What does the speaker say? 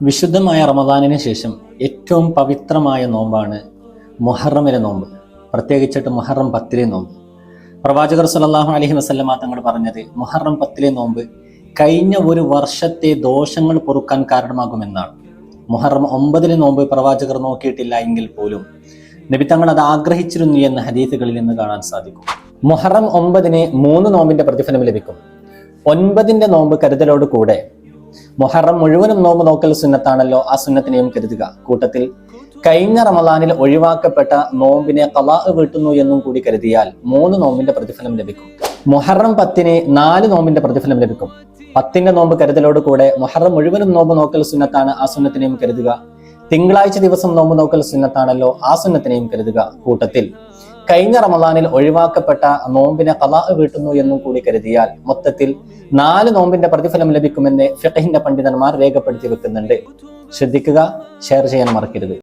വിശുദ്ധമായ റമദാനിന് ശേഷം ഏറ്റവും പവിത്രമായ നോമ്പാണ് മുഹറമിലെ നോമ്പ്, പ്രത്യേകിച്ചിട്ട് മുഹറം 10 നോമ്പ്. പ്രവാചകർ സല്ലല്ലാഹു അലൈഹി വസല്ലമ തങ്ങൾ പറഞ്ഞത് മുഹറം 10 നോമ്പ് കഴിഞ്ഞ ഒരു വർഷത്തെ ദോഷങ്ങൾ പൊറുക്കാൻ കാരണമാകുമെന്നാണ്. മുഹറം 9 നോമ്പ് പ്രവാചകർ നോക്കിയിട്ടില്ല എങ്കിൽ പോലും നബി തങ്ങൾ അത് ആഗ്രഹിച്ചിരുന്നു എന്ന് ഹദീസുകളിൽ നിന്ന് കാണാൻ സാധിക്കും. മുഹറം 9 3 നോമ്പിന്റെ പ്രതിഫലം ലഭിക്കും. 9 നോമ്പ് കരുതലോട് കൂടെ മുഹറം മുഴുവനും നോമ്പ് നോക്കൽ സുന്നത്താണല്ലോ, ആ സുന്നത്തിനെയും കരുതുക. കൂട്ടത്തിൽ കഴിഞ്ഞ റമദാനിൽ ഒഴിവാക്കപ്പെട്ട നോമ്പിനെ ഖളാ വീട്ടുന്നു എന്നും കൂടി കരുതിയാൽ 3 നോമ്പിന്റെ പ്രതിഫലം ലഭിക്കും. മുഹറം 10 4 നോമ്പിന്റെ പ്രതിഫലം ലഭിക്കും. 10 നോമ്പ് കരുതലോട് കൂടെ മുഹറം മുഴുവനും നോമ്പ് നോക്കൽ സുന്നത്താണ്, ആ സുന്നത്തിനെയും കരുതുക. തിങ്കളാഴ്ച ദിവസം നോമ്പ് നോക്കൽ സുന്നത്താണല്ലോ, ആ സുന്നത്തിനെയും കരുതുക. കൂട്ടത്തിൽ കഴിഞ്ഞ റമദാനിൽ ഒഴിവാക്കപ്പെട്ട നോമ്പിനെ ഖളാ വീട്ടുന്നു എന്നും കൂടി കരുതിയാൽ മൊത്തത്തിൽ 4 നോമ്പിന്റെ പ്രതിഫലം ലഭിക്കുമെന്ന് ഫിഖഹിന്റെ പണ്ഡിതന്മാർ രേഖപ്പെടുത്തി വെക്കുന്നുണ്ട്. ശ്രദ്ധിക്കുക, ഷെയർ ചെയ്യാൻ മറക്കരുത്.